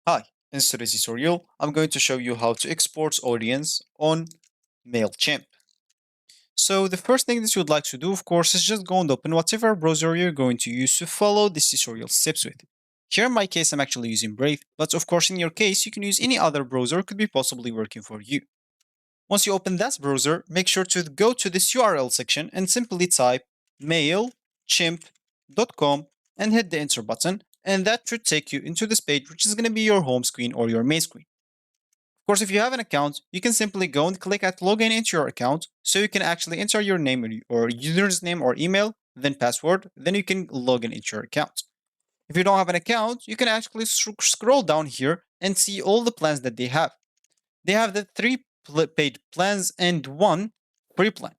Hi, in today's tutorial, I'm going to show you how to export audience on Mailchimp. So the first thing that you would like to do, of course, is just go and open whatever browser you're going to use to follow this tutorial steps with. Here in my case, I'm actually using Brave, but of course in your case, you can use any other browser could be possibly working for you. Once you open that browser, make sure to go to this URL section and simply type mailchimp.com and hit the enter button, and that should take you into this page, which is going to be your home screen or your main screen. Of course, if you have an account, you can simply go and click at login into your account, so you can actually enter your name or user's name or email, then password, then you can log in into your account. If you don't have an account, you can actually scroll down here and see all the plans that they have. They have the three paid plans and one free plan.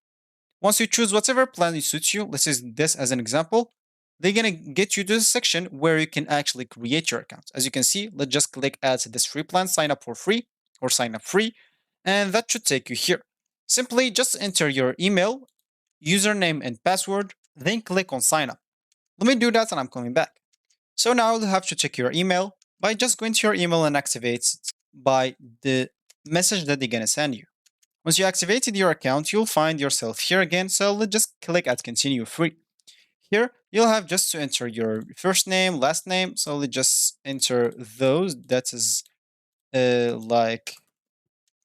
Once you choose whatever plan suits you, let's use this as an example, they're gonna get you to the section where you can actually create your account. As you can see, let's just click add this free plan, sign up for free or sign up free, and that should take you here. Simply just enter your email, username and password, then click on sign up. Let me do that and I'm coming back. So now you'll have to check your email by just going to your email and activate it by the message that they're gonna send you. Once you activated your account, you'll find yourself here again, so let's just click at continue free. Here, you'll have just to enter your first name, last name, so let's just enter those that is like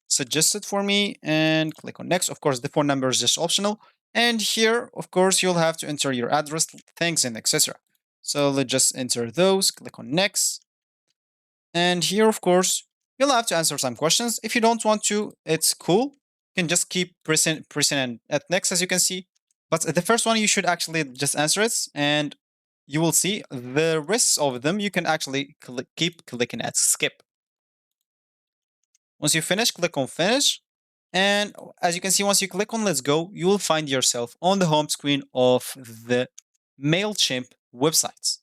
suggested for me and click on next. Of course, the phone number is just optional. And here, of course, you'll have to enter your address, thanks, and etc. So let's just enter those, click on next. And here, of course, you'll have to answer some questions. If you don't want to, it's cool. You can just keep pressing at next, as you can see. But the first one, you should actually just answer it, and you will see the rest of them. You can actually keep clicking at skip. Once you finish, click on finish. And as you can see, once you click on let's go, you will find yourself on the home screen of the Mailchimp websites.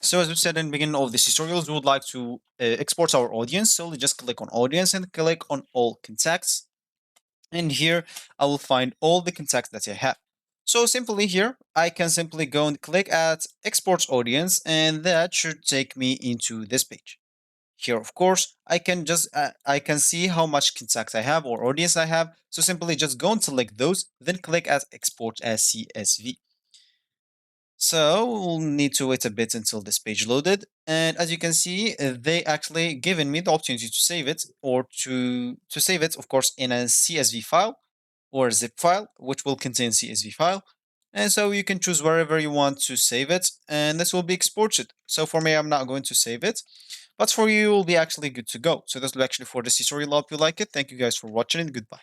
So as we said in the beginning of this tutorials, we would like to export our audience. So we just click on audience and click on all contacts. And here I will find all the contacts that I have. So simply here, I can simply go and click at export audience, and that should take me into this page. Here, of course, I can see how much contacts I have or audience I have. So simply just go and select those, then click at export as CSV. So we'll need to wait a bit until this page loaded. And as you can see, they actually given me the opportunity to save it or to save it, of course, in a CSV file or zip file, which will contain CSV file. And so you can choose wherever you want to save it, and this will be exported. So for me, I'm not going to save it, but for you, will be actually good to go. So this will actually for this tutorial. I hope you like it. Thank you guys for watching and goodbye.